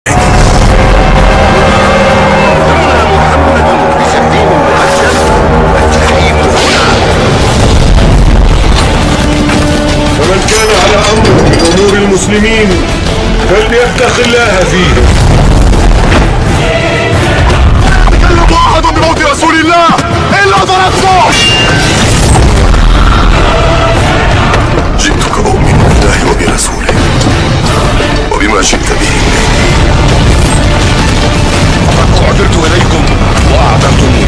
فمن كان على أمر من أمور المسلمين فليتق الله فيه. يتكلم أحد بموت رسول الله إلا ضربته. جئتك أؤمن بالله وبرسوله وبما جئت به وقد أعذرت إليكم وأعذرتموني.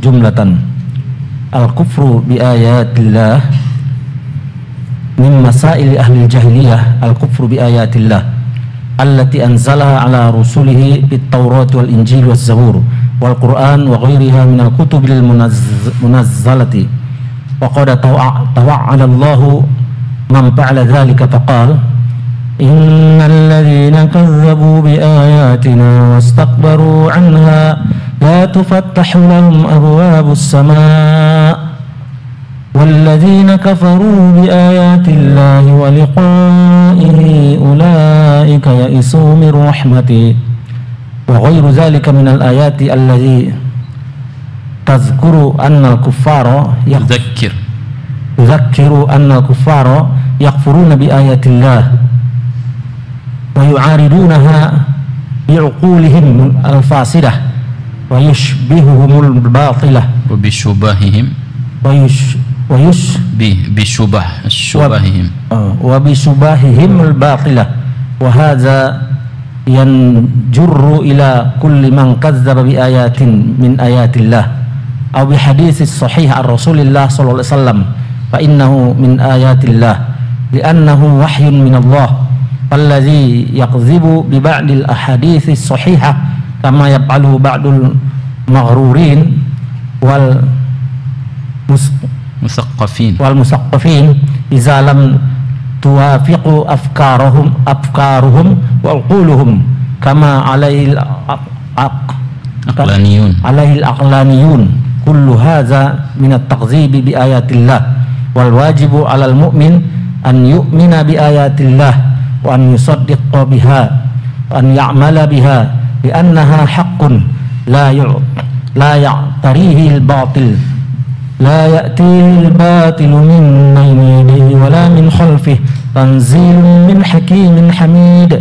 jumlatan al-kufru bi ayatillah min masail ahli jahiliyah. Al-kufru bi ayatillah allati anzalaha ala rusulihi fit Taurat wal Injil waz Zabur wal Quran wa ghairiha min al-kutubil munazzalati. Wa qad tawa'ala Allahu man fa'ala dhalika faqala innal ladzina kazzabu bi ayatina wastakbaru 'anha la tufattahu lahum abwabus samaa walladzina kafaru bi ayatillahi wa liqa'ihi ulaika ya'isu min rahmati wa ghairu dzalika minal ayati allati tadhkuru anna al-kuffara yudhakkiru anna al-kuffara yakfuruna bi ayatillah wa yu'aridunaha bi'uqulihim al-fasidah wa yushbihuhumul batilah wa bisyubahihim wa bisubahihim al-batilah wa hadza yanjurru ila kulli man kazzaba bi ayatin min ayatillah aw bi haditsis sahih ar Rasulillah sallallahu alaihi wasallam fa innahu min ayatillah li'annahu wahyun min Allah alladzi yakzibu bi ba'dil ahaditsis sahihah kama yaf'aluhu ba'dul maghrurin wal musaqqafin idza lam tuwafiqu afkaruhum wa uquluhum kama alaihil aqlaniyun kullu hadza min at-taghzibi bi ayatillah wal wajibu 'alal mu'min an yu'mina bi ayatillah wa an yusaddiqa biha wa an ya'mala biha li'annaha haqqun la ya'tarihi al-batil la ya'tihi al-batilu min yamiinihi wa la min khalfihi tanzilun min hakimin hamid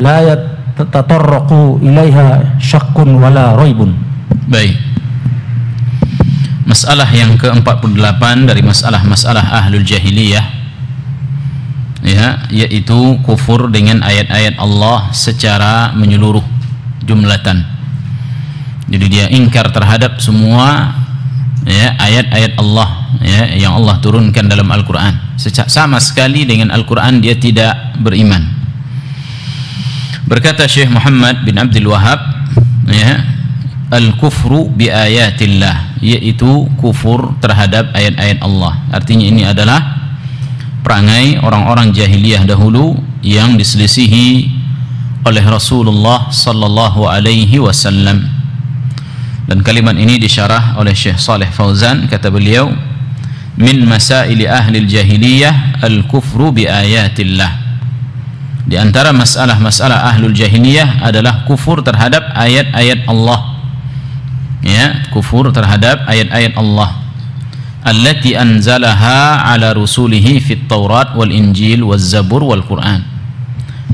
la yatatarraqu ilaiha syakkun wa la raibun. Baik, masalah yang ke-48 dari masalah-masalah ahlul jahiliyah, ya, yaitu kufur dengan ayat-ayat Allah secara menyeluruh, jumlatan. Jadi dia ingkar terhadap semua, ya, ayat-ayat Allah, ya, yang Allah turunkan dalam Al-Quran. Sama sekali dengan Al-Quran dia tidak beriman. Berkata Syekh Muhammad bin Abdul Wahhab, ya, al-kufru bi ayatillah, yaitu kufur terhadap ayat-ayat Allah. Artinya ini adalah perangai orang-orang jahiliyah dahulu yang diselisihi oleh Rasulullah sallallahu alaihi wasallam. Dan kalimat ini disyarah oleh Syekh Saleh Fauzan, kata beliau, min masaili ahli jahiliyah al-kufru bi ayatillah. Di antara masalah-masalah ahlul jahiliyah adalah kufur terhadap ayat-ayat Allah, ya, kufur terhadap ayat-ayat Allah allati anzalaha ala rusulihi fit Taurat wal Injil waz Zabur wal Quran,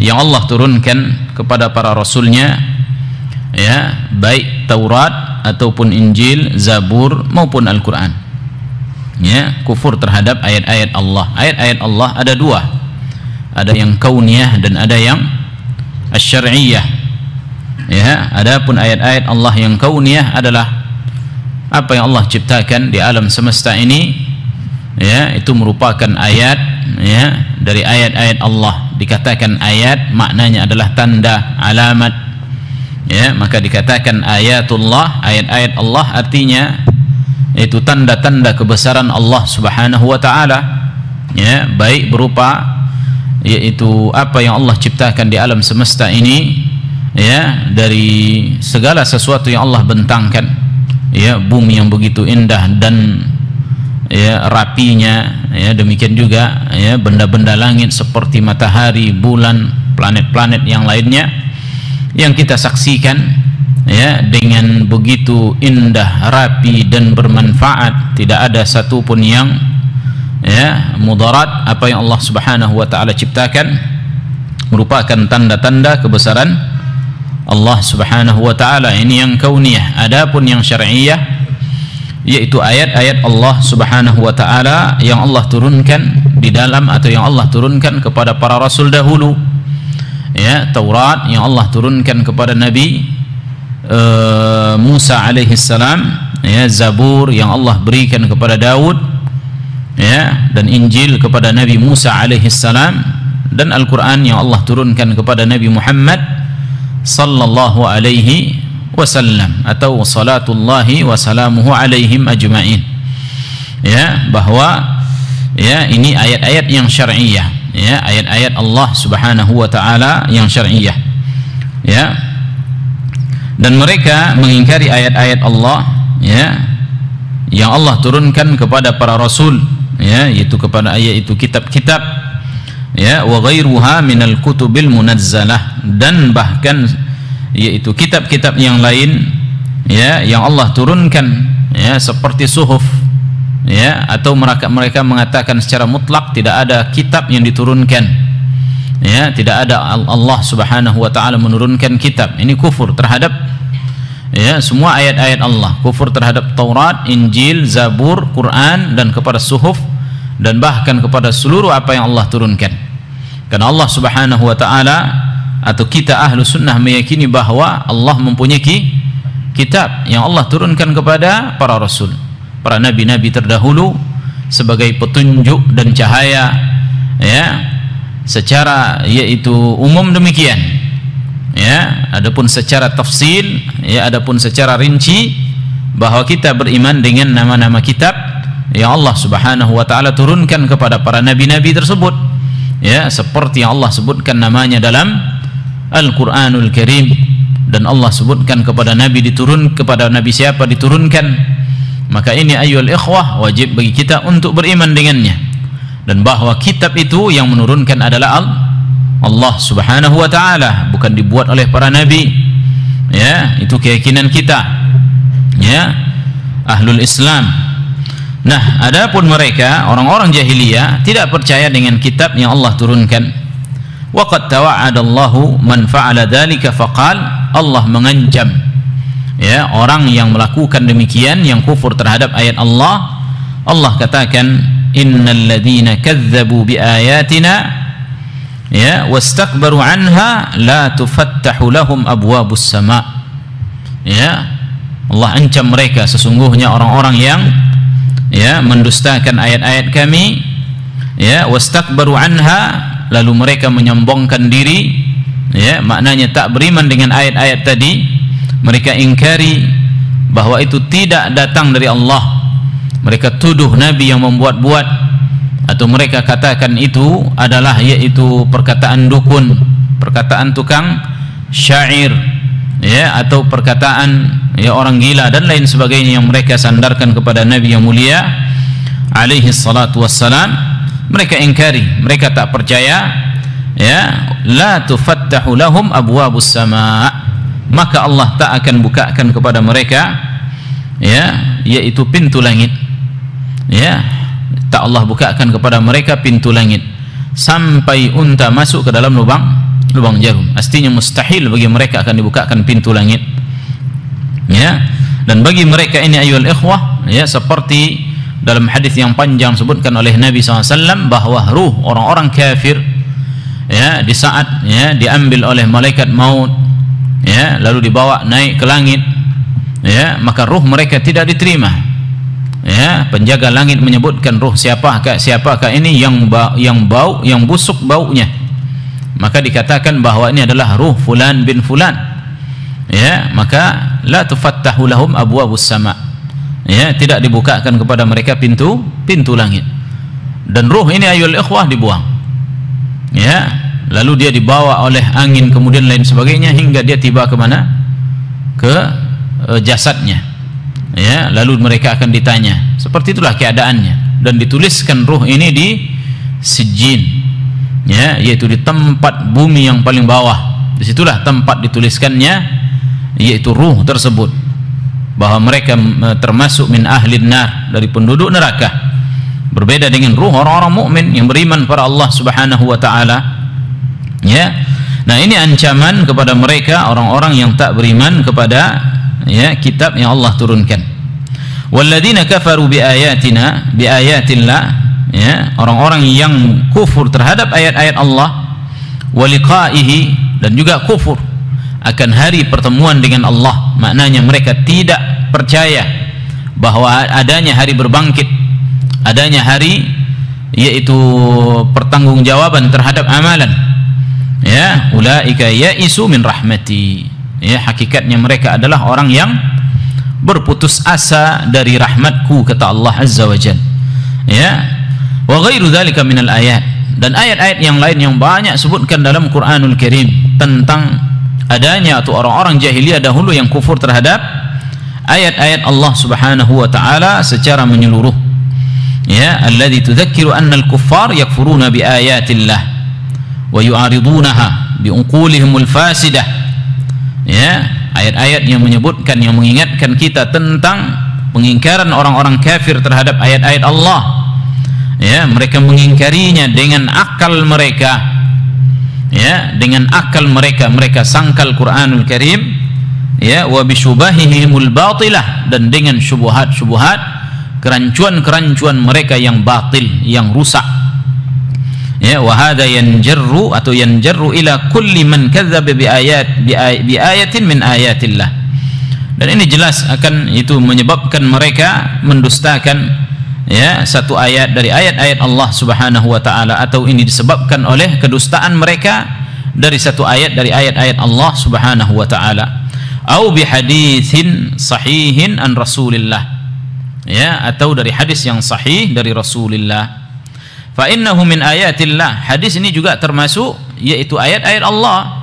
yang Allah turunkan kepada para rasulnya, ya, baik Taurat ataupun Injil, Zabur maupun Al-Quran, ya, kufur terhadap ayat-ayat Allah. Ayat-ayat Allah ada dua, ada yang kauniyah dan ada yang asy-syar'iyyah, ya. Adapun ayat-ayat Allah yang kauniyah adalah apa yang Allah ciptakan di alam semesta ini, ya, itu merupakan ayat, ya, dari ayat-ayat Allah. Dikatakan ayat maknanya adalah tanda, alamat, ya, maka dikatakan ayatullah, ayat-ayat Allah artinya itu tanda-tanda kebesaran Allah Subhanahu wa taala, ya, baik berupa yaitu apa yang Allah ciptakan di alam semesta ini ya, dari segala sesuatu yang Allah bentangkan, ya, bumi yang begitu indah dan ya rapinya, ya, demikian juga ya benda-benda langit seperti matahari, bulan, planet-planet yang lainnya yang kita saksikan ya dengan begitu indah, rapi dan bermanfaat, tidak ada satupun yang ya mudarat. Apa yang Allah Subhanahu wa taala ciptakan merupakan tanda-tanda kebesaran Allah Subhanahu wa taala. Ini yang kauniyah. Adapun yang syar'iyyah yaitu ayat-ayat Allah Subhanahu wa taala yang Allah turunkan di dalam atau yang Allah turunkan kepada para rasul dahulu, ya, Taurat yang Allah turunkan kepada Nabi Musa alaihi salam, ya, Zabur yang Allah berikan kepada Daud, ya, dan Injil kepada Nabi Musa alaihi salam, dan Al-Qur'an yang Allah turunkan kepada Nabi Muhammad sallallahu alaihi wasallam atau salatullahi wasalamuhu alaihim ajma'in, ya, bahwa ya ini ayat-ayat yang syar'iyyah, ya, ayat-ayat Allah Subhanahu wa taala yang syar'iyyah, ya. Dan mereka mengingkari ayat-ayat Allah, ya, yang Allah turunkan kepada para rasul, ya, yaitu kepada yaitu kitab-kitab, ya, wa ghairuha minal kutubil munazzalah, dan bahkan yaitu kitab-kitab yang lain, ya, yang Allah turunkan, ya, seperti suhuf, ya, atau mereka mengatakan secara mutlak tidak ada kitab yang diturunkan, ya, tidak ada Allah Subhanahu wa taala menurunkan kitab. Ini kufur terhadap ya semua ayat-ayat Allah, kufur terhadap Taurat, Injil, Zabur, Quran, dan kepada suhuf, dan bahkan kepada seluruh apa yang Allah turunkan. Karena Allah Subhanahu wa taala atau kita ahlu sunnah meyakini bahwa Allah mempunyai kitab yang Allah turunkan kepada para rasul, para nabi-nabi terdahulu sebagai petunjuk dan cahaya, ya, secara yaitu umum demikian, ya. Adapun secara tafsil, ya, adapun secara rinci, bahwa kita beriman dengan nama-nama kitab yang Allah Subhanahu wa taala turunkan kepada para nabi-nabi tersebut, ya, seperti yang Allah sebutkan namanya dalam Al-Quranul Karim, dan Allah sebutkan kepada Nabi kepada Nabi siapa diturunkan. Maka ini ayyuhal ikhwah, wajib bagi kita untuk beriman dengannya, dan bahwa kitab itu yang menurunkan adalah Allah Subhanahu wa taala, bukan dibuat oleh para nabi, ya. Itu keyakinan kita, ya, ahlul Islam. Nah, adapun mereka orang-orang jahiliyah tidak percaya dengan kitab yang Allah turunkan. Waqad tawa'adallahu man fa'ala dzalika faqal, Allah mengancam, ya, orang yang melakukan demikian, yang kufur terhadap ayat Allah. Allah katakan, innal ladzina kadzdzabu biayatina, ya, wastakbaru anha la tufattahu lahum abwabus sama, ya. Allah ancam mereka, sesungguhnya orang-orang yang, ya, mendustakan ayat-ayat kami, ya, wastakbaru anha, lalu mereka menyombongkan diri, ya, maknanya tak beriman dengan ayat-ayat tadi, mereka ingkari bahwa itu tidak datang dari Allah, mereka tuduh nabi yang membuat-buat, atau mereka katakan itu adalah yaitu perkataan dukun, perkataan tukang syair, ya, atau perkataan, ya, orang gila dan lain sebagainya yang mereka sandarkan kepada Nabi yang mulia alaihi salatu wassalam. Mereka ingkari, mereka tak percaya, ya, la tufattahu lahum abwabus sama, maka Allah tak akan bukakan kepada mereka, ya, yaitu pintu langit, ya, tak Allah bukakan kepada mereka pintu langit sampai unta masuk ke dalam lubang jarum. Artinya mustahil bagi mereka akan dibukakan pintu langit, ya. Dan bagi mereka ini ayyuhal ikhwah, ya, seperti dalam hadis yang panjang sebutkan oleh Nabi SAW, bahwa ruh orang-orang kafir, ya, di saat, ya, diambil oleh malaikat maut, ya, lalu dibawa naik ke langit, ya, maka ruh mereka tidak diterima, ya. Penjaga langit menyebutkan ruh siapakah ini yang busuk baunya, maka dikatakan bahwa ini adalah ruh fulan bin fulan, ya. Maka la tufattahu lahum abwabus sama, ya, tidak dibukakan kepada mereka pintu langit. Dan ruh ini ayyuhal ikhwah dibuang, ya, lalu dia dibawa oleh angin kemudian lain sebagainya hingga dia tiba ke mana? Ke jasadnya. Ya, lalu mereka akan ditanya. Seperti itulah keadaannya, dan dituliskan ruh ini di Sijjin, ya, yaitu di tempat bumi yang paling bawah. Disitulah tempat dituliskannya, yaitu ruh tersebut, bahwa mereka termasuk min ahlin nar, dari penduduk neraka. Berbeda dengan ruh orang-orang mukmin yang beriman pada Allah Subhanahu wa taala. Ya. Nah, ini ancaman kepada mereka orang-orang yang tak beriman kepada ya kitab yang Allah turunkan. Walladzina kafaru biayatina biayatillah, ya, orang-orang yang kufur terhadap ayat-ayat Allah, wa liqaihi, dan juga kufur akan hari pertemuan dengan Allah. Maknanya mereka tidak percaya bahwa adanya hari berbangkit, adanya hari yaitu pertanggungjawaban terhadap amalan. Ya, ulaika ya'isu min rahmati. Ya, hakikatnya mereka adalah orang yang berputus asa dari rahmatku, kata Allah Azza wa Jalla. Ya, wa ghairu dzalika minal ayat, dan ayat-ayat yang lain yang banyak sebutkan dalam Quranul Karim tentang adanya atau orang-orang jahiliyah dahulu yang kufur terhadap ayat-ayat Allah Subhanahu wa taala secara menyeluruh. Ya, alladzi tudzakkiru anna al-kuffar yakfuruna bi ayatillah wa yu'aridunaha bi unqulihimul fasidah. Ya, ayat-ayat yang menyebutkan, yang mengingatkan kita tentang pengingkaran orang-orang kafir terhadap ayat-ayat Allah. Ya, mereka mengingkarinya dengan akal mereka. Ya, dengan akal mereka, mereka sangkal Quranul Karim, ya, wa bisyubahihimul batilah, dan dengan syubhat-syubhat, kerancuan-kerancuan mereka yang batil, yang rusak. Ya, wa hadza yanjarru atau yanjarru ila kulli man kadzdzaba bi ayatin min ayatillah. Dan ini jelas akan itu menyebabkan mereka mendustakan ya satu ayat dari ayat-ayat Allah Subhanahu wa taala, atau ini disebabkan oleh kedustaan mereka dari satu ayat dari ayat-ayat Allah Subhanahu wa taala, au bi haditsin sahihin an Rasulillah, ya, atau dari hadis yang sahih dari Rasulullah. Fa innahu min ayatillah, hadis ini juga termasuk yaitu ayat-ayat Allah.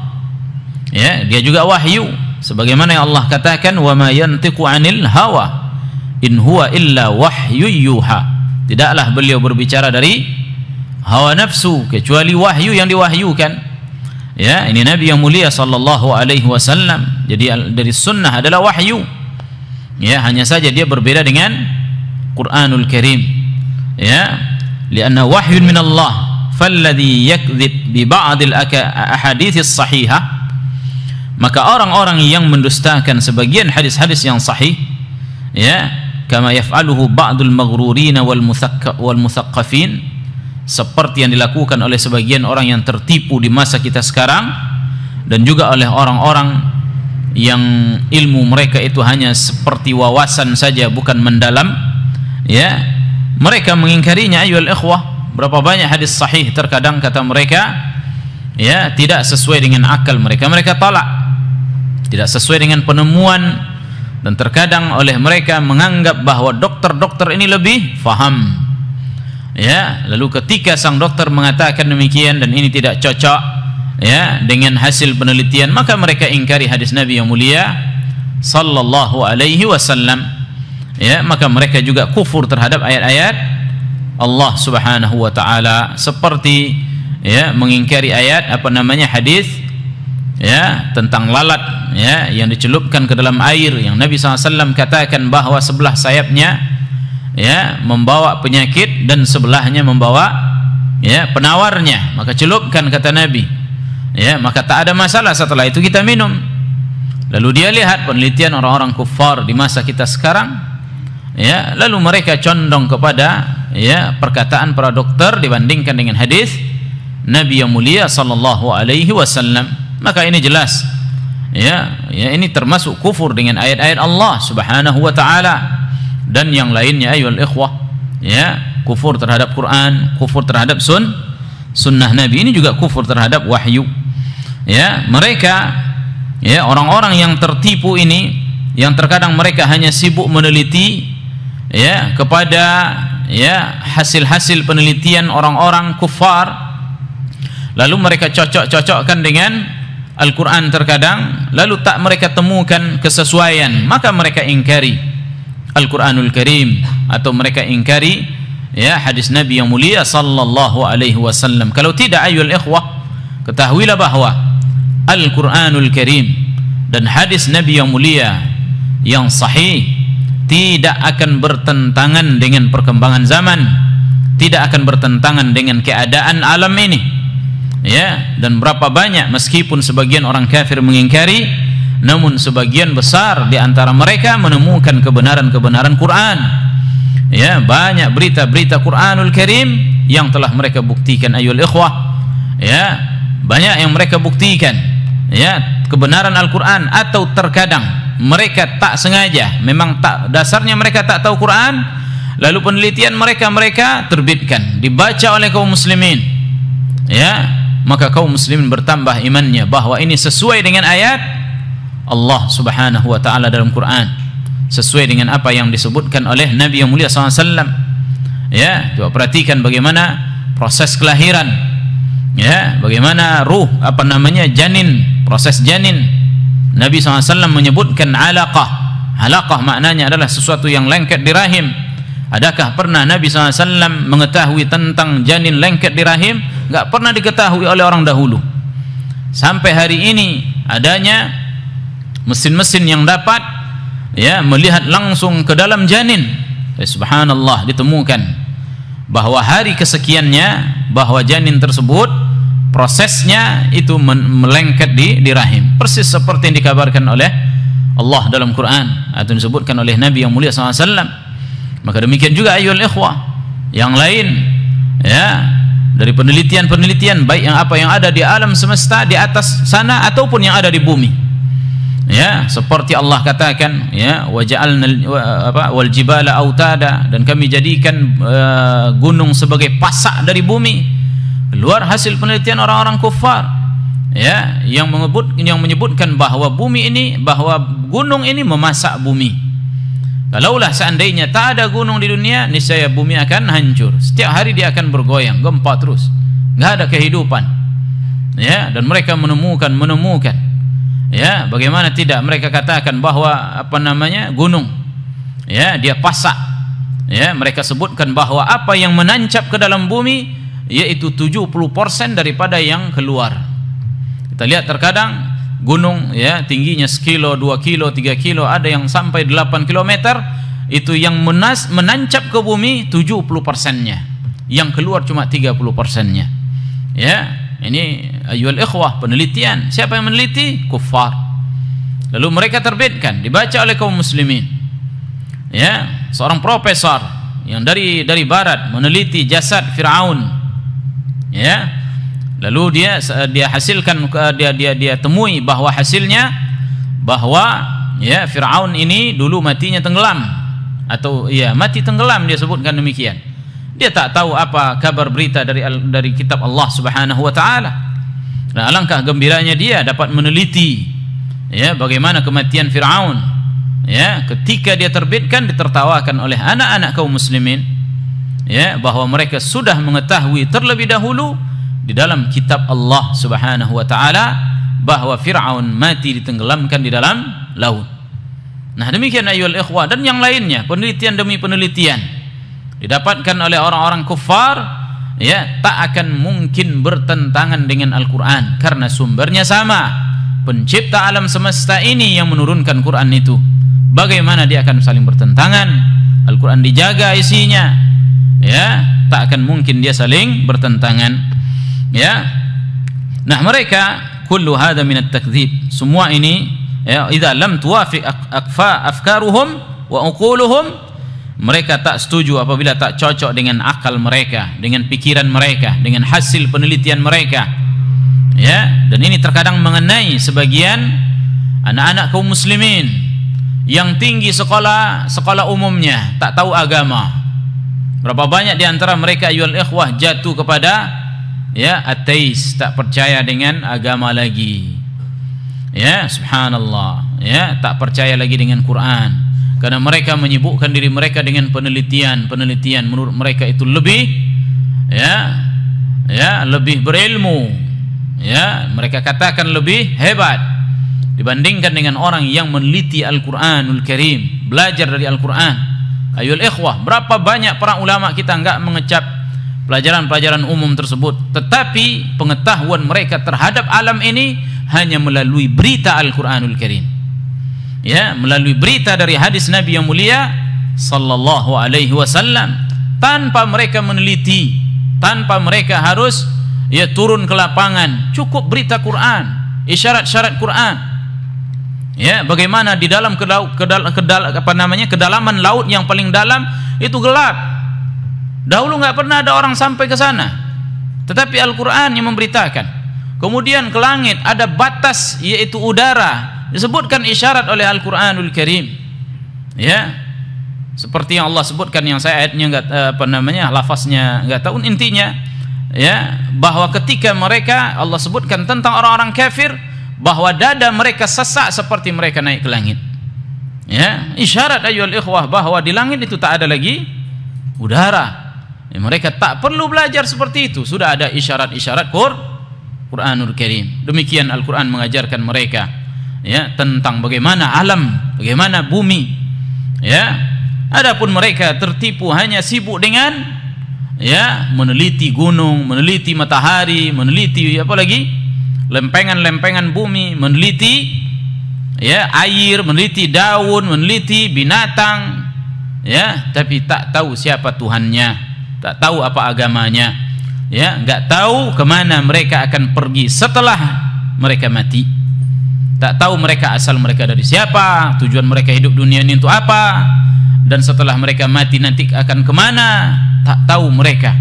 Ya, dia juga wahyu, sebagaimana yang Allah katakan, wa ma yantiqu 'anil hawa in huwa illa wahyu yuha. Tidaklah beliau berbicara dari hawa nafsu kecuali wahyu yang diwahyukan. Ya, ini Nabi yang mulia sallallahu alaihi wasallam. Jadi dari sunnah adalah wahyu. Ya, hanya saja dia berbeda dengan Quranul Karim. Ya, lianna wahyun min Allah, falladhi yakdzib bi ba'dil ahadits sahihah, maka orang-orang yang mendustakan sebagian hadis-hadis yang sahih, ya, kama yaf'aluhu ba'dul maghrurin wal muthaqqafin, seperti yang dilakukan oleh sebagian orang yang tertipu di masa kita sekarang, dan juga oleh orang-orang yang ilmu mereka itu hanya seperti wawasan saja, bukan mendalam. Ya, mereka mengingkarinya ayyuhal ikhwah. Berapa banyak hadis sahih terkadang kata mereka ya tidak sesuai dengan akal mereka, mereka tolak, tidak sesuai dengan penemuan, dan terkadang oleh mereka menganggap bahwa dokter-dokter ini lebih faham. Ya, lalu ketika sang dokter mengatakan demikian dan ini tidak cocok ya dengan hasil penelitian, maka mereka ingkari hadis Nabi yang mulia sallallahu alaihi wasallam. Ya, maka mereka juga kufur terhadap ayat-ayat Allah Subhanahu wa taala, seperti ya mengingkari ayat hadis ya tentang lalat ya yang dicelupkan ke dalam air, yang Nabi SAW katakan bahwa sebelah sayapnya ya membawa penyakit dan sebelahnya membawa ya penawarnya, maka celupkan, kata Nabi. Ya, maka tak ada masalah, setelah itu kita minum. Lalu dia lihat penelitian orang-orang kufar di masa kita sekarang. Ya, lalu mereka condong kepada ya perkataan para dokter dibandingkan dengan hadis Nabi yang mulia sallallahu alaihi wasallam. Maka ini jelas ya ini termasuk kufur dengan ayat-ayat Allah Subhanahu wa taala dan yang lainnya ayyuhal ikhwah. Ya, kufur terhadap Quran, kufur terhadap sunnah Nabi, ini juga kufur terhadap wahyu. Ya, mereka ya orang-orang yang tertipu ini, yang terkadang mereka hanya sibuk meneliti ya kepada ya hasil-hasil penelitian orang-orang kufar, lalu mereka cocok-cocokkan dengan Al-Quran terkadang, lalu tak mereka temukan kesesuaian, maka mereka ingkari Al-Quranul Karim, atau mereka ingkari ya hadis Nabi yang mulia sallallahu alaihi wasallam. Kalau tidak ayyuhal ikhwah, ketahuilah bahwa Al-Quranul Karim dan hadis Nabi yang mulia yang sahih tidak akan bertentangan dengan perkembangan zaman, tidak akan bertentangan dengan keadaan alam ini. Ya, dan berapa banyak meskipun sebagian orang kafir mengingkari, namun sebagian besar di antara mereka menemukan kebenaran-kebenaran Quran. Ya, banyak berita-berita Quranul Karim yang telah mereka buktikan ayyuhal ikhwah. Ya, banyak yang mereka buktikan ya kebenaran Al-Quran, atau terkadang mereka tak sengaja, memang tak, dasarnya mereka tak tahu Quran, lalu penelitian mereka terbitkan, dibaca oleh kaum muslimin, ya, maka kaum muslimin bertambah imannya bahwa ini sesuai dengan ayat Allah subhanahu wa ta'ala dalam Quran, sesuai dengan apa yang disebutkan oleh Nabi yang mulia SAW. Ya, coba perhatikan bagaimana proses kelahiran, ya, bagaimana ruh, janin, proses janin. Nabi SAW menyebutkan alaqah. Alaqah maknanya adalah sesuatu yang lengket di rahim. Adakah pernah Nabi SAW mengetahui tentang janin lengket di rahim? Enggak pernah diketahui oleh orang dahulu. Sampai hari ini adanya mesin-mesin yang dapat ya melihat langsung ke dalam janin. Subhanallah, ditemukan bahwa hari kesekiannya, bahwa janin tersebut prosesnya itu melengket di rahim, persis seperti yang dikabarkan oleh Allah dalam Quran atau disebutkan oleh Nabi yang mulia SAW. Maka demikian juga ayyuhal ikhwah yang lain, ya, dari penelitian-penelitian baik yang ada di alam semesta di atas sana ataupun yang ada di bumi, ya, seperti Allah katakan, ya, waja'alna wal jibala autada, dan kami jadikan gunung sebagai pasak dari bumi. Keluar hasil penelitian orang-orang kufar, ya, yang menyebutkan bahwa gunung ini memasak bumi. Kalaulah seandainya tak ada gunung di dunia, niscaya bumi akan hancur. Setiap hari dia akan bergoyang, gempa terus, nggak ada kehidupan. Ya, dan mereka menemukan, ya, bagaimana tidak mereka katakan bahwa gunung, ya, dia pasak. Ya, mereka sebutkan bahwa apa yang menancap ke dalam bumi yaitu 70% daripada yang keluar. Kita lihat terkadang gunung, ya, tingginya sekilo, 2 kilo, 3 kilo, ada yang sampai 8 kilometer, itu yang menancap ke bumi 70%-nya, yang keluar cuma 30%-nya. Ya, ini ayyuhal ikhwah penelitian. Siapa yang meneliti? Kuffar. Lalu mereka terbitkan, dibaca oleh kaum muslimin. Ya, seorang profesor yang dari barat meneliti jasad Firaun. Ya, lalu dia hasilkan, dia temui bahwa hasilnya bahwa ya Firaun ini dulu matinya tenggelam, atau ya mati tenggelam, dia sebutkan demikian. Dia tak tahu apa kabar berita dari kitab Allah Subhanahu wa taala. Nah, alangkah gembiranya dia dapat meneliti ya bagaimana kematian Firaun. Ya, ketika dia terbitkan, ditertawakan oleh anak-anak kaum muslimin. Ya, bahwa mereka sudah mengetahui terlebih dahulu di dalam kitab Allah Subhanahu wa taala bahwa Firaun mati ditenggelamkan di dalam laut. Nah, demikian ayyuhal ikhwah, dan yang lainnya, penelitian demi penelitian didapatkan oleh orang-orang kufar, ya, tak akan mungkin bertentangan dengan Al-Quran karena sumbernya sama. Pencipta alam semesta ini yang menurunkan Quran itu, bagaimana dia akan saling bertentangan? Al-Quran dijaga isinya, ya, tak akan mungkin dia saling bertentangan. Ya, nah mereka kullu hada min at-takdzib, semua ini, ya, idza lam tuwafiq afkaruhum wa uquluhum, mereka tak setuju apabila tak cocok dengan akal mereka, dengan pikiran mereka, dengan hasil penelitian mereka. Ya, dan ini terkadang mengenai sebagian anak-anak kaum muslimin yang tinggi sekolah umumnya, tak tahu agama. Berapa banyak di antara mereka ayyuhal ikhwah jatuh kepada ya ateis, tak percaya dengan agama lagi. Ya, subhanallah, ya, tak percaya lagi dengan Quran karena mereka menyibukkan diri mereka dengan penelitian menurut mereka itu lebih lebih berilmu, Ya, mereka katakan lebih hebat dibandingkan dengan orang yang meneliti Al-Quranul Karim, belajar dari Al-Quran. Ayol ikhwah, berapa banyak para ulama kita enggak mengecap pelajaran-pelajaran umum tersebut, tetapi pengetahuan mereka terhadap alam ini hanya melalui berita Al-Quranul Karim, ya, melalui berita dari hadis Nabi yang mulia sallallahu alaihi wasallam, tanpa mereka meneliti, tanpa mereka harus turun ke lapangan. Cukup berita Quran, isyarat-syarat Quran. Ya, bagaimana di dalam kedalaman laut yang paling dalam itu gelap. Dahulu nggak pernah ada orang sampai ke sana, tetapi Al-Quran yang memberitakan. Kemudian ke langit ada batas, yaitu udara, disebutkan isyarat oleh Al-Quranul Karim. Ya, seperti yang Allah sebutkan, yang saya ayatnya nggak lafaznya nggak tahu intinya, ya, bahwa ketika mereka, Allah sebutkan tentang orang-orang kafir bahwa dada mereka sesak seperti mereka naik ke langit. Ya, isyarat ayyuhal ikhwah bahwa di langit itu tak ada lagi udara. Ya, mereka tak perlu belajar seperti itu, sudah ada isyarat-isyarat Quranul Karim. Demikian Al-Quran mengajarkan mereka, ya, tentang bagaimana alam, bagaimana bumi. Ya, adapun mereka tertipu, hanya sibuk dengan, ya, meneliti gunung, meneliti matahari, meneliti apa lagi, lempengan-lempengan bumi, meneliti, ya, air, meneliti daun, meneliti binatang, ya, tapi tak tahu siapa Tuhannya, tak tahu apa agamanya. Ya, nggak tahu kemana mereka akan pergi setelah mereka mati, tak tahu mereka asal mereka dari siapa, tujuan mereka hidup dunia ini untuk apa, dan setelah mereka mati nanti akan kemana, tak tahu mereka.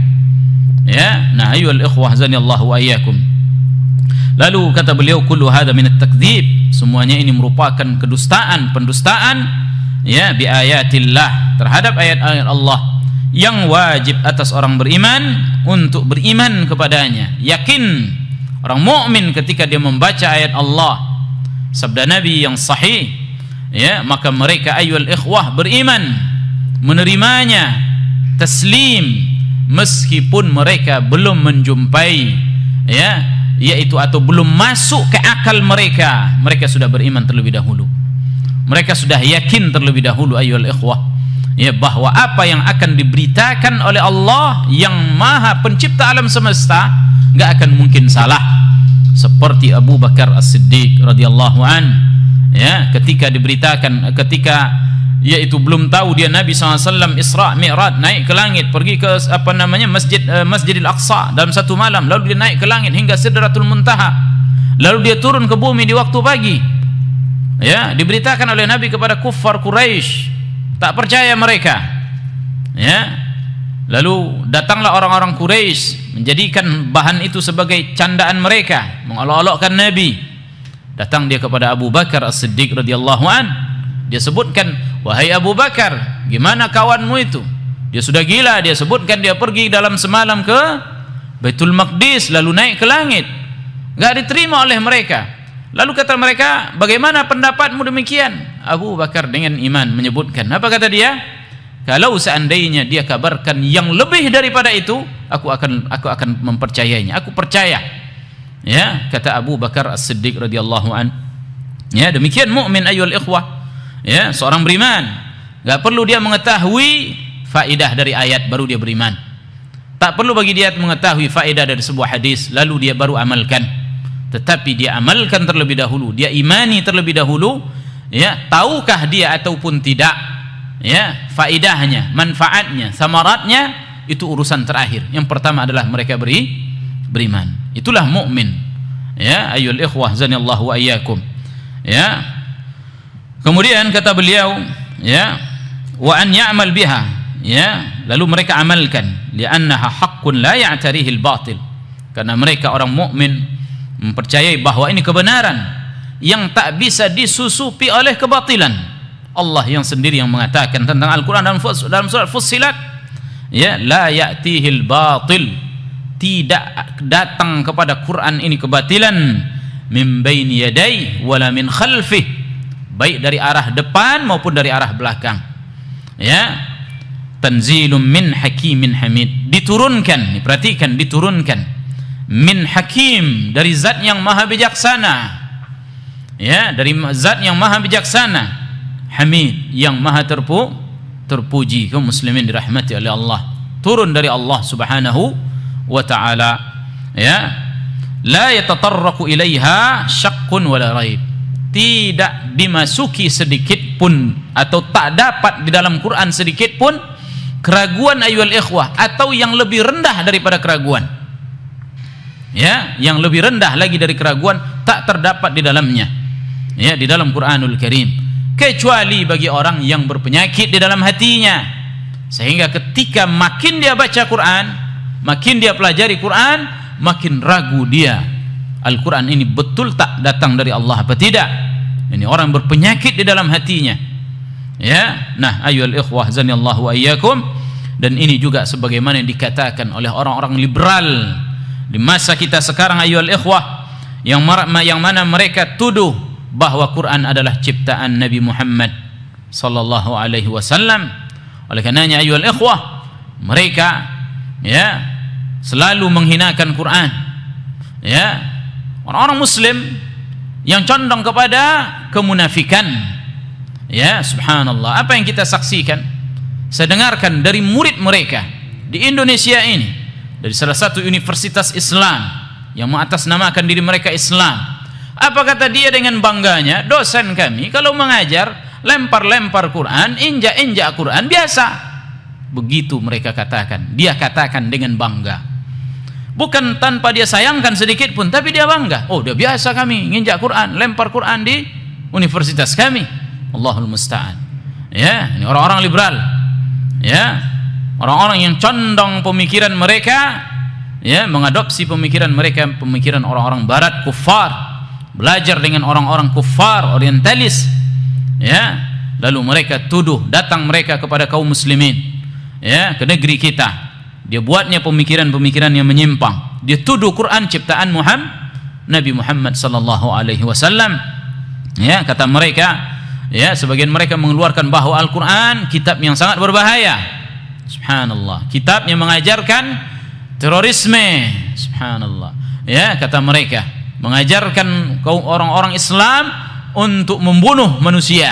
Ya, nah ayyuhal ikhwah zanillahu wa iyyakum. Lalu kata beliau, kullu hadza min at-takdzib, semuanya ini merupakan kedustaan, pendustaan, ya, bi ayatillah, terhadap ayat-ayat Allah, yang wajib atas orang beriman untuk beriman kepadanya. Yakin orang mukmin ketika dia membaca ayat Allah, sabda Nabi yang sahih, ya, maka mereka ayyuhal ikhwah beriman, menerimanya, taslim, meskipun mereka belum menjumpai, ya, yaitu atau belum masuk ke akal mereka, mereka sudah beriman terlebih dahulu, mereka sudah yakin terlebih dahulu ayyuhal ikhwah, ya, bahwa apa yang akan diberitakan oleh Allah yang maha pencipta alam semesta nggak akan mungkin salah. Seperti Abu Bakar As-Siddiq radhiyallahu an, ya, ketika diberitakan, ketika yaitu belum tahu dia Nabi SAW Isra Mi'raj, naik ke langit, pergi ke Masjidil Aqsa dalam satu malam, lalu dia naik ke langit hingga Sidratul Muntaha, lalu dia turun ke bumi di waktu pagi. Ya, diberitakan oleh Nabi kepada kuffar Quraisy, tak percaya mereka. Ya, lalu datanglah orang-orang Quraisy menjadikan bahan itu sebagai candaan mereka, mengolok-olokkan Nabi. Datang dia kepada Abu Bakar As-Siddiq radhiyallahu an, dia sebutkan, wahai Abu Bakar, gimana kawanmu itu? Dia sudah gila. Dia sebutkan dia pergi dalam semalam ke Baitul Maqdis, lalu naik ke langit, nggak diterima oleh mereka. Lalu kata mereka, bagaimana pendapatmu demikian? Abu Bakar dengan iman menyebutkan, apa kata dia? Kalau seandainya dia kabarkan yang lebih daripada itu, aku akan mempercayainya. Aku percaya. Ya, kata Abu Bakar As-Siddiq radhiyallahu an. Ya, demikian mukmin ayyuhal ikhwah. Ya, seorang beriman, enggak perlu dia mengetahui faedah dari ayat baru dia beriman. Tak perlu bagi dia mengetahui faedah dari sebuah hadis lalu dia baru amalkan. Tetapi dia amalkan terlebih dahulu, dia imani terlebih dahulu, ya, tahukah dia ataupun tidak, ya, faedahnya, manfaatnya, samaratnya, itu urusan terakhir. Yang pertama adalah mereka beriman. Itulah mukmin. Ya, ayyuhal ikhwah zanillahu wa iyyakum. Ya. Kemudian kata beliau, ya, wa an ya'mal biha, ya, lalu mereka amalkan, li'annaha haqqun la ya'tarihi al-batil, karena mereka orang mukmin mempercayai bahwa ini kebenaran yang tak bisa disusupi oleh kebatilan. Allah yang sendiri yang mengatakan tentang Al-Quran dalam surat Fussilat, ya, la ya'tihil batil, tidak datang kepada Quran ini kebatilan, min baini yadai wala min khalfih, baik dari arah depan maupun dari arah belakang. Ya, tanzilum min hakimin hamid, diturunkan, perhatikan, diturunkan min hakim, dari zat yang maha bijaksana, ya, dari zat yang maha bijaksana, hamid, yang maha terpuji. Kaum muslimin dirahmati oleh Allah, turun dari Allah subhanahu wa ta'ala, ya, la yatatarraku ilaiha syakkun wala raib, tidak dimasuki sedikit pun atau tak dapat di dalam Quran sedikit pun keraguan ayyuhal ikhwah, atau yang lebih rendah daripada keraguan, ya, yang lebih rendah lagi dari keraguan tak terdapat di dalamnya, ya, di dalam Quranul Karim, kecuali bagi orang yang berpenyakit di dalam hatinya, sehingga ketika makin dia baca Quran, makin dia pelajari Quran, makin ragu dia, Al-Quran ini betul tak datang dari Allah apa tidak. Ini orang berpenyakit di dalam hatinya, ya. Nah, ayyuhal ikhwah zanillahu wa iyyakum, dan ini juga sebagaimana yang dikatakan oleh orang-orang liberal di masa kita sekarang, ayyuhal ikhwah, yang mana mereka tuduh bahwa Quran adalah ciptaan Nabi Muhammad sallallahu alaihi wasallam. Oleh karenanya ayyuhal ikhwah, mereka, ya, selalu menghinakan Quran, ya. Orang-orang muslim yang condong kepada kemunafikan, ya, subhanallah. Apa yang kita saksikan, saya dengarkan dari murid mereka di Indonesia ini, dari salah satu universitas Islam yang mengatasnamakan diri mereka Islam. Apa kata dia dengan bangganya? Dosen kami kalau mengajar lempar-lempar Quran, injak-injak Quran biasa. Begitu mereka katakan. Dia katakan dengan bangga, bukan tanpa dia sayangkan sedikit pun, tapi dia bangga. Oh, dia biasa kami nginjak Quran, lempar Quran di universitas kami. Allahul musta'an. Ya, ini orang-orang liberal, ya, orang-orang yang condong pemikiran mereka, ya, mengadopsi pemikiran mereka, pemikiran orang-orang barat kufar, belajar dengan orang-orang kufar orientalis, ya. Lalu mereka tuduh, datang mereka kepada kaum muslimin, ya, ke negeri kita. Dia buatnya pemikiran-pemikiran yang menyimpang. Dia tuduh Quran ciptaan Nabi Muhammad sallallahu alaihi wasallam. Ya, kata mereka, ya, sebagian mereka mengeluarkan bahwa Al-Quran kitab yang sangat berbahaya. Subhanallah. Kitab yang mengajarkan terorisme. Subhanallah. Ya, kata mereka, mengajarkan kaum orang-orang Islam untuk membunuh manusia.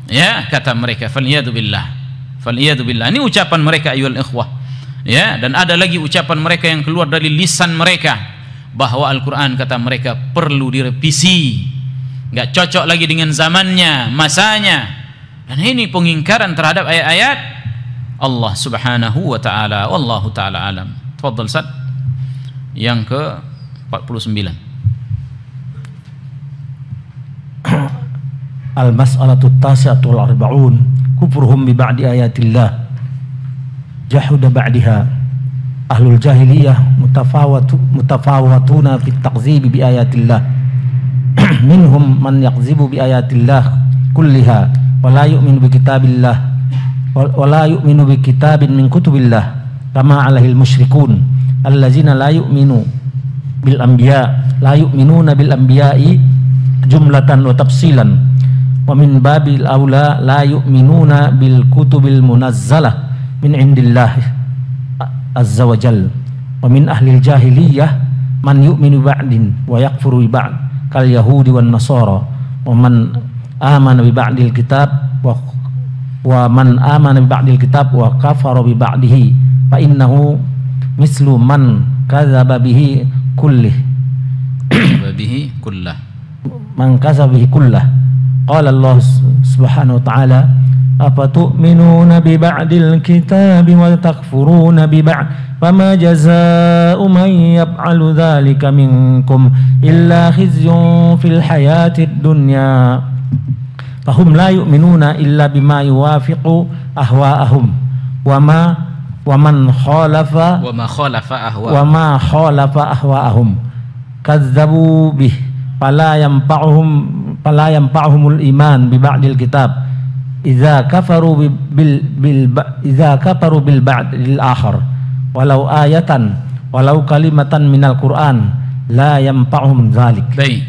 Ya, kata mereka, faliyadu billah. Faliyadu billah. Ini ucapan mereka ayyuhal ikhwah. Ya, dan ada lagi ucapan mereka yang keluar dari lisan mereka bahwa Al-Quran, kata mereka, perlu direvisi, nggak cocok lagi dengan zamannya, masanya. Dan ini pengingkaran terhadap ayat-ayat Allah subhanahu wa ta'ala. Wallahu ta'ala alam. Tafadhal Ustaz. Yang ke 49. Al-mas'alatu tasi'atul arba'un kufruhum bi ba'di ayatillah jahuda ba'diha. Ahlul jahiliyah mutafawatuna fit takzibi bi ayatillah. Minhum man yakzibu bi ayatillah kulliha wa la yu'minu bi kitabillah wa la yu'minu bi kitabin min kutubillah kama alahil musyrikun allazina la yu'minu bil anbiya la yu'minuna bil anbiya'i jumlatan wa tafsilan wa min babil aula la yu'minuna bil kutubil munazzalah min indillah azza wa jal. Wa min ahlil jahiliyah man yu'minu ba'din wa yakfuru bi ba'd kal yahudi wan nasara wa man amana bi ba'dil kitab wa man amana bi ba'dil kitab wa kafara bi ba'dihi fa innahu mislu man kadzaba bihi kullih bihi kullah man kadzaba bihi kullah. Qala Allah subhanahu wa ta'ala afatu'minuna bi ba'dil kitabi wa takfuruna bi ba'd fama jazaa'u man yaf'alu dzalika minkum illa khizyun fil hayatid dunya fahum la yu'minuna illa bima yuwafiqu ahwa'ahum wa man khalafa ahwa'ahum kadzabu bih fala yanfa'uhumul iman bi ba'dil kitab idza kafaru bil ba'dil akhar walau ayatan walau kalimatan minal Quran la yanfa'uhum dzalik. Baik.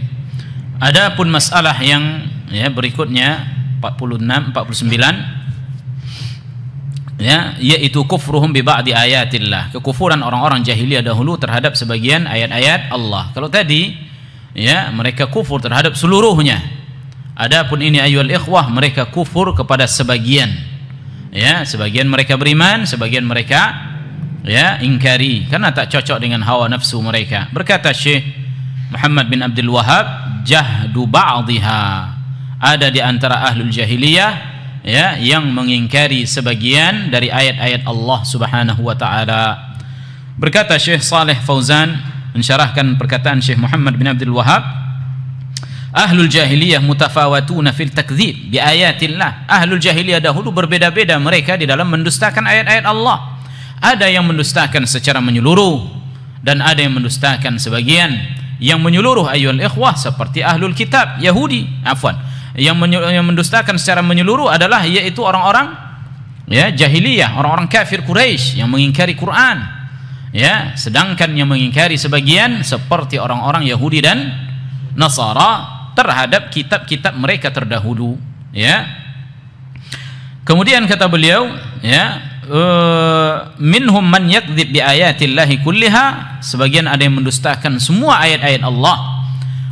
Adapun masalah yang, ya, berikutnya 49 ya, yaitu kufruhum bi ba'di ayatillah, kekufuran orang-orang jahiliyah dahulu terhadap sebagian ayat-ayat Allah. Kalau tadi ya mereka kufur terhadap seluruhnya, adapun ini ayyuhal ikhwah mereka kufur kepada sebagian. Ya, sebagian mereka beriman, sebagian mereka ya ingkari karena tak cocok dengan hawa nafsu mereka. Berkata Syekh Muhammad bin Abdul Wahhab, jahdu ba'dihha, ada di antara ahlul jahiliyah ya yang mengingkari sebagian dari ayat-ayat Allah Subhanahu wa taala. Berkata Syekh Saleh Fauzan mensyarahkan perkataan Syekh Muhammad bin Abdul Wahhab, ahlul jahiliyah mutafawatuna fil takdzib bi ayatillah. Ahlul jahiliyah dahulu berbeda-beda mereka di dalam mendustakan ayat-ayat Allah. Ada yang mendustakan secara menyeluruh dan ada yang mendustakan sebagian. Yang menyeluruh ayyuhal ikhwah seperti ahlul kitab Yahudi, yang mendustakan secara menyeluruh adalah yaitu orang-orang ya jahiliyah, orang-orang kafir Quraisy yang mengingkari Quran. Ya, sedangkan yang mengingkari sebagian seperti orang-orang Yahudi dan Nasara terhadap kitab-kitab mereka terdahulu. Ya. Kemudian kata beliau, ya, minhum man yakdzib bi ayatillahi kulliha, sebagian ada yang mendustakan semua ayat-ayat Allah.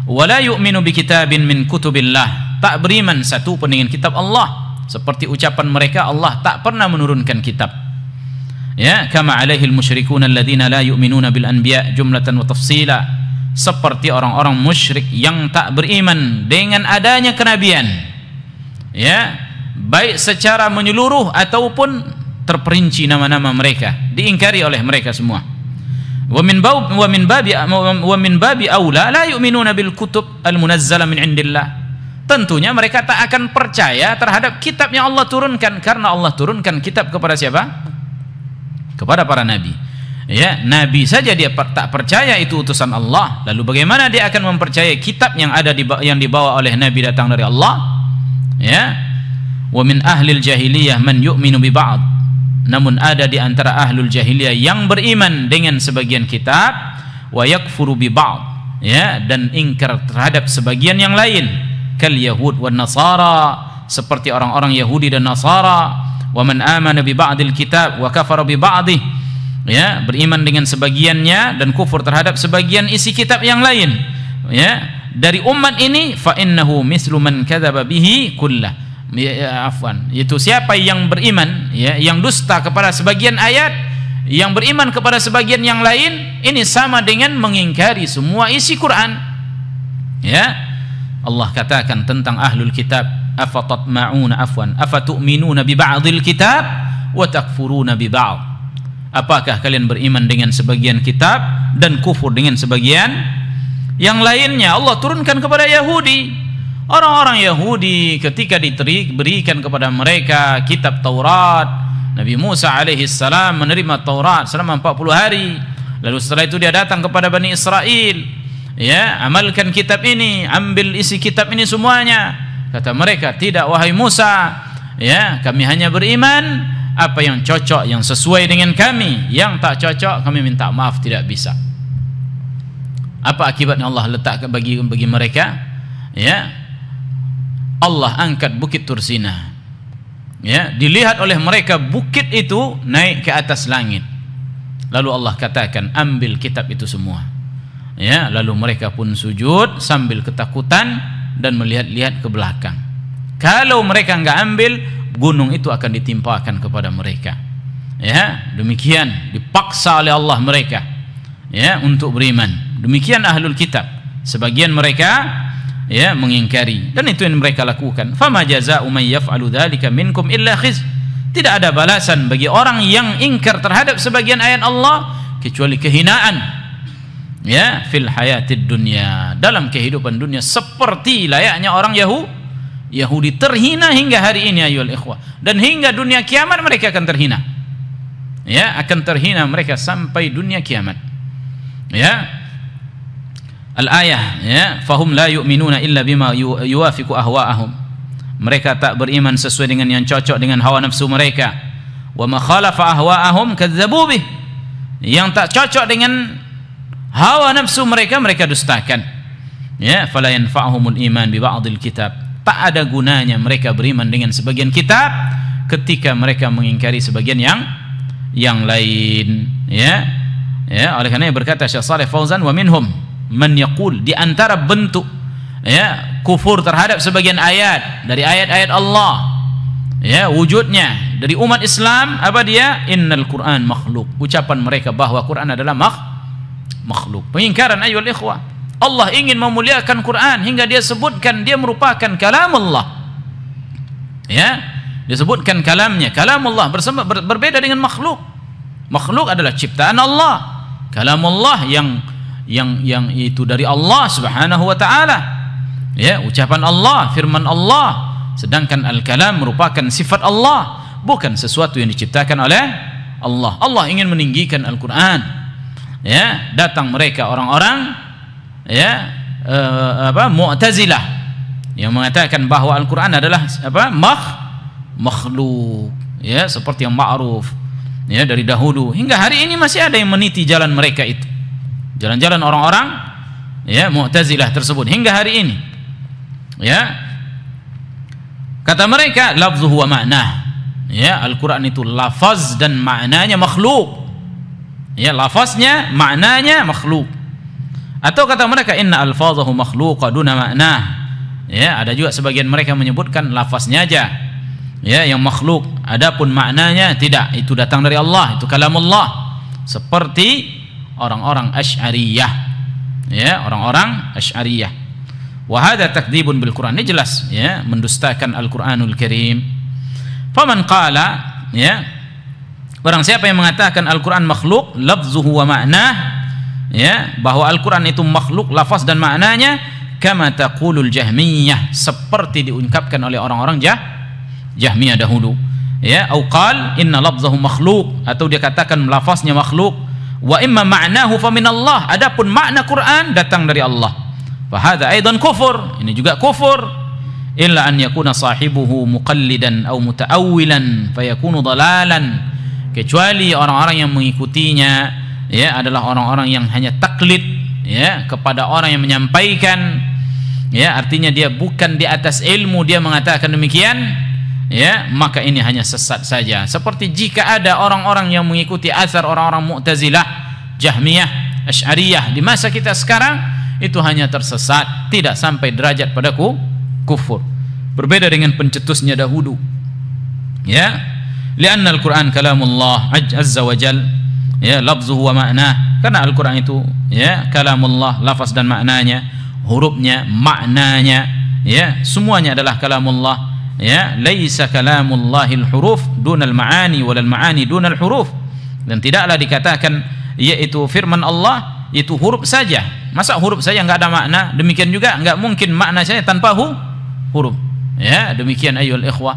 Wala yu'minu bi kitabin min kutubillah, tak beriman satu pun dengan kitab Allah, seperti ucapan mereka Allah tak pernah menurunkan kitab. Ya, kama alaihil musyrikun alladzina la yu'minuna bil anbiya jumlatan wa tafsila, seperti orang-orang musyrik yang tak beriman dengan adanya kenabian. Ya, baik secara menyeluruh ataupun terperinci nama-nama mereka, diingkari oleh mereka semua. Wa min babi aula la yu'minuna bil kutub al munazzala min indillah. Tentunya mereka tak akan percaya terhadap kitab yang Allah turunkan, karena Allah turunkan kitab kepada siapa? Kepada para nabi. Ya, nabi saja dia tak percaya itu utusan Allah, lalu bagaimana dia akan mempercayai kitab yang yang dibawa oleh nabi datang dari Allah? Ya. Wa min ahlil jahiliyah man yu'minu bi ba'd, namun ada di antara ahlul jahiliyah yang beriman dengan sebagian kitab, wa yakfuru bi ba'd, ya, dan ingkar terhadap sebagian yang lain, kal yahud wan nasara, seperti orang-orang Yahudi dan Nasara. Wa man amana bi ba'dil kitab wa kafara bi ba'dih, ya, beriman dengan sebagiannya dan kufur terhadap sebagian isi kitab yang lain, ya, dari umat ini, fa innahu mislu man kadzaba bihi kullah. Itu siapa yang beriman, ya, yang dusta kepada sebagian ayat, yang beriman kepada sebagian yang lain, ini sama dengan mengingkari semua isi Quran. Ya, Allah katakan tentang ahlul kitab, afatatma'una afatu'minuna bi ba'dil kitab wa takfuruna bi ba'd. Apakah kalian beriman dengan sebagian kitab dan kufur dengan sebagian yang lainnya? Allah turunkan kepada Yahudi. Orang-orang Yahudi ketika diberikan kepada mereka kitab Taurat, Nabi Musa alaihissalam menerima Taurat selama 40 hari. Lalu setelah itu dia datang kepada Bani Israel, ya, amalkan kitab ini, ambil isi kitab ini semuanya. Kata mereka, tidak wahai Musa, ya, kami hanya beriman apa yang cocok, yang sesuai dengan kami, yang tak cocok kami minta maaf, tidak bisa. Apa akibatnya Allah letak bagi mereka? Ya, Allah angkat bukit Tursina, ya, dilihat oleh mereka bukit itu naik ke atas langit. Lalu Allah katakan, ambil kitab itu semua. Ya, lalu mereka pun sujud sambil ketakutan dan melihat-lihat ke belakang. Kalau mereka enggak ambil, gunung itu akan ditimpakan kepada mereka. Ya, demikian dipaksa oleh Allah mereka, ya, untuk beriman. Demikian ahlul kitab. Sebagian mereka, ya, mengingkari, dan itu yang mereka lakukan. Fama jazaa'u man yaf'alu dzalika minkum illa khizy. Tidak ada balasan bagi orang yang ingkar terhadap sebagian ayat Allah kecuali kehinaan, ya, fil hayatid dunya, dalam kehidupan dunia, seperti layaknya orang Yahudi terhina hingga hari ini ayyuhal ikhwah, dan hingga dunia kiamat mereka akan terhina. Ya, akan terhina mereka sampai dunia kiamat. Ya, al-ayah, ya, fahum la yu'minuna illa bima yuwafiqu ahwa'ahum. Mereka tak beriman sesuai dengan yang cocok dengan hawa nafsu mereka. Wa ma khalafa ahwa'ahum kadzdzabu bih. Yang tak cocok dengan hawa nafsu mereka, mereka dustakan. Ya, fala yanfa'uhumul iman bi ba'dil kitab. Tak ada gunanya mereka beriman dengan sebagian kitab ketika mereka mengingkari sebagian yang lain, ya. Ya, oleh karena berkata Syekh Shalih Fauzan, wa minhum man yaqul, di antara bentuk ya kufur terhadap sebagian ayat dari ayat-ayat Allah, ya, wujudnya dari umat Islam, apa dia? Innal Qur'an makhluk. Ucapan mereka bahwa Quran adalah makhluk. Pengingkaran ayyuhal ikhwah. Allah ingin memuliakan Quran hingga dia sebutkan dia merupakan kalamullah. Ya, disebutkan kalamnya, kalamullah berbeda dengan makhluk. Makhluk adalah ciptaan Allah. Kalamullah yang itu dari Allah Subhanahu wa taala. Ya, ucapan Allah, firman Allah. Sedangkan al-kalam merupakan sifat Allah, bukan sesuatu yang diciptakan oleh Allah. Allah ingin meninggikan Al-Qur'an. Ya, datang mereka orang-orang ya Mu'tazilah yang mengatakan bahwa Al-Qur'an adalah makhluk, ya, seperti yang ma'ruf ya dari dahulu hingga hari ini masih ada yang meniti jalan mereka itu, jalan-jalan orang-orang ya Mu'tazilah tersebut hingga hari ini. Ya, kata mereka lafzuhu wa ma'nah, ya, Al-Qur'an itu lafaz dan maknanya makhluk, ya, lafaznya maknanya makhluk. Atau kata mereka inna alfazahu makhluqa duna ma'nah, ya, ada juga sebagian mereka menyebutkan lafaznya aja ya yang makhluk, adapun maknanya tidak, itu datang dari Allah, itu kalamullah, seperti orang-orang Asy'ariyah, ya, orang-orang Asy'ariyah. Wa hadza takdzibun bil Qur'an, ini jelas ya mendustakan Al-Qur'anul Karim. Faman qala, ya, barang siapa yang mengatakan Al-Qur'an makhluk lafzuhu wa ma'nah, ya, bahwa Al-Qur'an itu makhluk lafaz dan maknanya, kama taqulul Jahmiyah, seperti diungkapkan oleh orang-orang Jahmiyah dahulu, ya, au qal inna lafzahu makhluk, atau dia katakan lafaznya makhluk, wa imma ma'nahu fa min Allah, adapun makna Quran datang dari Allah, fa hadza aidan kufur, ini juga kufur, illa an yakuna sahibuhu muqallidan au muta'awwilan fayakunu dalalan, kecuali orang-orang yang mengikutinya ya adalah orang-orang yang hanya taklid ya kepada orang yang menyampaikan, ya, artinya dia bukan di atas ilmu, dia mengatakan demikian, ya, maka ini hanya sesat saja. Seperti jika ada orang-orang yang mengikuti asar orang-orang Mu'tazilah, Jahmiyah, Asy'ariyah di masa kita sekarang, itu hanya tersesat, tidak sampai derajat pada kufur. Berbeda dengan pencetusnya dahulu, ya, li'anna Al-Qur'an kalamullah azza wa jal, ya, lafzuhu wa ma'nah, karena Al-Qur'an itu ya kalamullah, lafaz dan maknanya, hurufnya, maknanya, ya, semuanya adalah kalamullah. Ya, laisa kalamullahil huruf dunal ma'ani walal ma'ani dunal huruf, dan tidaklah dikatakan yaitu firman Allah itu huruf saja. Masa huruf saja enggak ada makna? Demikian juga enggak mungkin makna saja tanpa huruf. Ya, demikian ayyuhal ikhwah.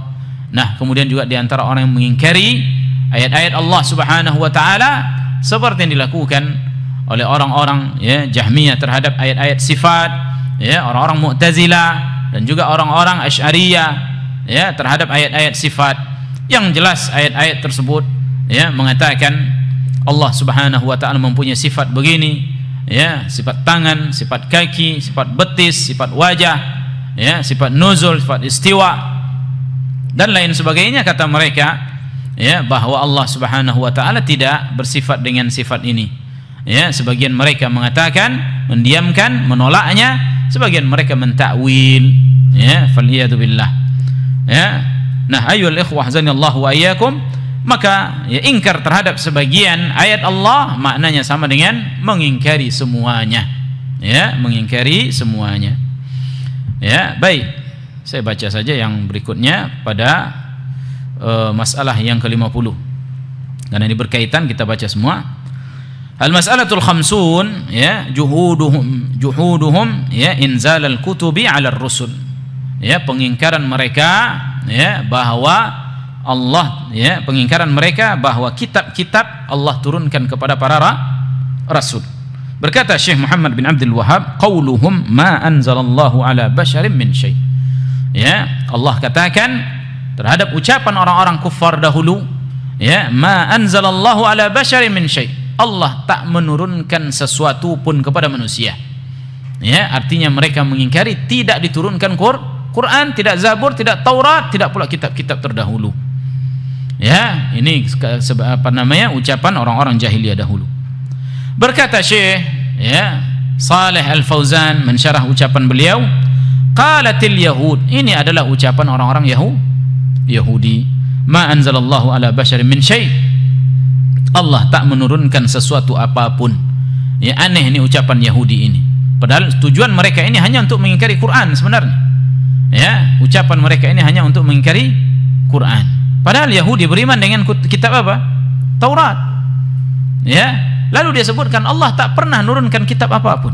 Nah, kemudian juga di antara orang yang mengingkari ayat-ayat Allah Subhanahu wa taala seperti yang dilakukan oleh orang-orang ya Jahmiyah terhadap ayat-ayat sifat, ya, orang-orang Mu'tazilah dan juga orang-orang Asy'ariyah ya terhadap ayat-ayat sifat, yang jelas ayat-ayat tersebut ya mengatakan Allah Subhanahu wa taala mempunyai sifat begini, ya, sifat tangan, sifat kaki, sifat betis, sifat wajah, ya, sifat nuzul, sifat istiwa dan lain sebagainya. Kata mereka ya bahwa Allah Subhanahu wa taala tidak bersifat dengan sifat ini. Ya, sebagian mereka mengatakan, mendiamkan, menolaknya, sebagian mereka mentakwil, ya, faliyadu billah. Ya, nah ayyuhal ikhwah zanallahu wa iyyakum, maka ya ingkar terhadap sebagian ayat Allah maknanya sama dengan mengingkari semuanya, ya, mengingkari semuanya. Ya, baik, saya baca saja yang berikutnya pada masalah yang ke-50 karena ini berkaitan, kita baca semua. Al-mas'alatul khamsun, ya, juhuduhum ya inzal al-kutubi 'ala ar-rusul, ya, pengingkaran mereka ya bahwa Allah, ya, pengingkaran mereka bahwa kitab-kitab Allah turunkan kepada para rasul. Berkata Syekh Muhammad bin Abdul Wahhab, qauluhum ma anzalallahu ala basharin min syai', ya, Allah katakan terhadap ucapan orang-orang kufar dahulu, ya, ma anzalallahu ala basharin min syai', Allah tak menurunkan sesuatu pun kepada manusia. Ya, artinya mereka mengingkari tidak diturunkan Quran, tidak Zabur, tidak Taurat, tidak pula kitab-kitab terdahulu. Ya, ini apa namanya, ucapan orang-orang jahiliyah dahulu. Berkata Syekh ya Saleh Al-Fauzan mensyarah ucapan beliau, qalatil yahud, ini adalah ucapan orang-orang Yahudi, ma anzalallahu ala basyarin min syai', Allah tak menurunkan sesuatu apapun. Ya, aneh ini ucapan Yahudi ini, padahal tujuan mereka ini hanya untuk mengingkari Quran sebenarnya. Ya, ucapan mereka ini hanya untuk mengingkari Quran, padahal Yahudi beriman dengan kitab apa? Taurat. Ya, lalu dia sebutkan Allah tak pernah nurunkan kitab apapun.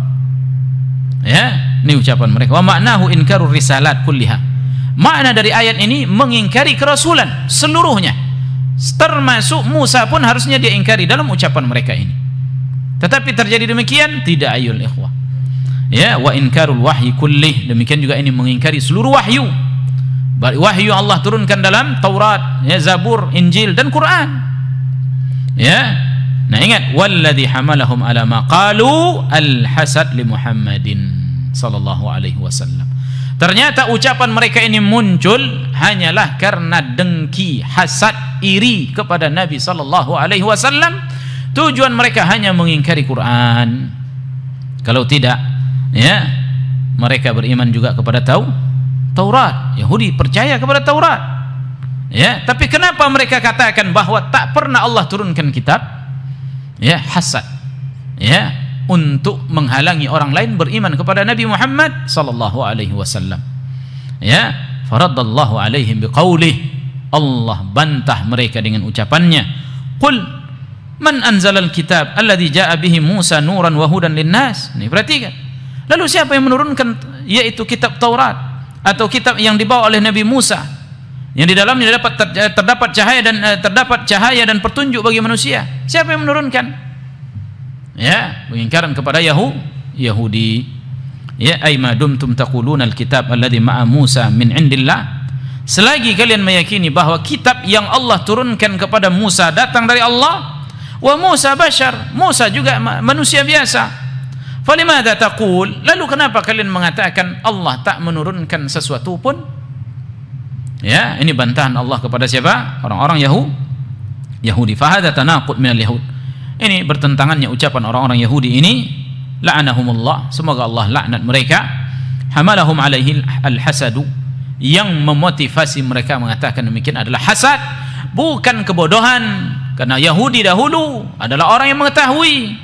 Ya, ini ucapan mereka. Wa ma'nahu inkarur risalat kulliha. Makna dari ayat ini mengingkari kerasulan seluruhnya, termasuk Musa pun harusnya dia ingkari dalam ucapan mereka ini. Tetapi terjadi demikian? Tidak, ayul ikhwah. Ya, wa inkarul wahyi kullih, demikian juga ini mengingkari seluruh wahyu. Wahyu Allah turunkan dalam Taurat, ya, Zabur, Injil dan Quran. Ya. Nah, ingat, walladzi hamalahum ala ma qalu al-hasad li Muhammadin sallallahu alaihi wasallam. Ternyata ucapan mereka ini muncul hanyalah karena dengki, hasad, iri kepada Nabi sallallahu alaihi wasallam. Tujuan mereka hanya mengingkari Quran. Kalau tidak, ya, mereka beriman juga kepada Taurat. Yahudi percaya kepada Taurat. Ya, tapi kenapa mereka katakan bahwa tak pernah Allah turunkan kitab? Ya, hasad. Ya, untuk menghalangi orang lain beriman kepada Nabi Muhammad sallallahu alaihi wasallam. Ya, faradallahu alaihim biqaulih, Allah bantah mereka dengan ucapannya, qul man anzalal kitab alladzi jaa bihi Musa nuran wa hudan linnas. Ini perhatikan. Lalu siapa yang menurunkan, yaitu kitab Taurat atau kitab yang dibawa oleh Nabi Musa, yang di dalamnya terdapat cahaya dan petunjuk bagi manusia? Siapa yang menurunkan? Ya, pengingkaran kepada Yahudi. Ya, ay ma dumtum taquluna alkitab alladzi ma'a Musa min indillah, selagi kalian meyakini bahwa kitab yang Allah turunkan kepada Musa datang dari Allah, wa Musa bashar, Musa juga manusia biasa, falimada taqul, lalu kenapa kalian mengatakan Allah tak menurunkan sesuatu pun? Ya, ini bantahan Allah kepada siapa? Orang-orang Yahudi. Fahada tanaqud minal yahud. Ini bertentangannya ucapan orang-orang Yahudi ini, la'anahumullah, semoga Allah laknat mereka. Hamalahum alaihi al-hasadu, yang memotivasi mereka mengatakan demikian adalah hasad, bukan kebodohan. Karena Yahudi dahulu adalah orang yang mengetahui,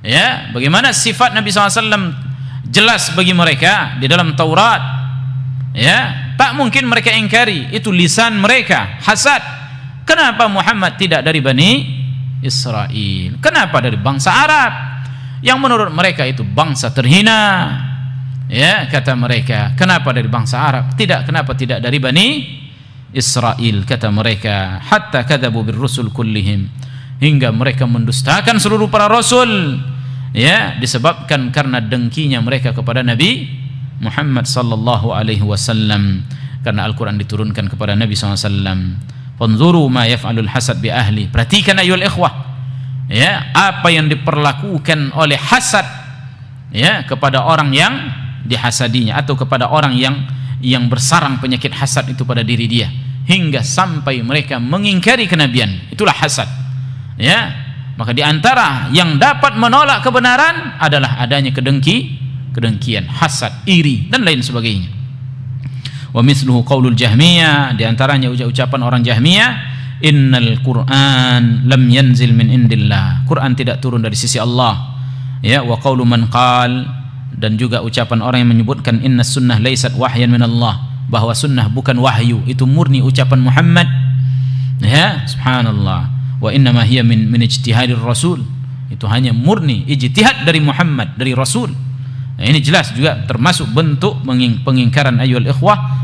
ya, bagaimana sifat Nabi SAW jelas bagi mereka di dalam Taurat. Ya, tak mungkin mereka ingkari, itu lisan mereka, hasad. Kenapa Muhammad tidak dari Bani Israel? Kenapa dari bangsa Arab yang menurut mereka itu bangsa terhina? Ya, kata mereka, kenapa dari bangsa Arab? Tidak, kenapa tidak dari Bani Israel, kata mereka. Hatta kadzabu birrusul kullihim, hingga mereka mendustakan seluruh para rasul. Ya, disebabkan karena dengkinya mereka kepada Nabi Muhammad sallallahu alaihi wasallam, karena Al-Quran diturunkan kepada Nabi SAW. Fanzuru ma yaf'alul hasad bi ahli, perhatikan ayyuhal ikhwah, ya, apa yang diperlakukan oleh hasad, ya, kepada orang yang dihasadinya, atau kepada orang yang bersarang penyakit hasad itu pada diri dia, hingga sampai mereka mengingkari kenabian. Itulah hasad. Ya, maka di antara yang dapat menolak kebenaran adalah adanya kedengkian, hasad, iri dan lain sebagainya. Wa misluhu qaulul Jahmiyah, di antaranya ucapan orang Jahmiyah, innal Qur'an lam yanzil min indillah, Quran tidak turun dari sisi Allah. Ya, wa qaulu man qal, dan juga ucapan orang yang menyebutkan innas sunnah laysat wahyan min Allah, bahwa sunnah bukan wahyu, itu murni ucapan Muhammad. Ya, subhanallah. Wa innama hiya min ijtihadir rasul, itu hanya murni ijtihad dari Muhammad, dari Rasul. Nah, ini jelas juga termasuk bentuk pengingkaran ayyuhal ikhwah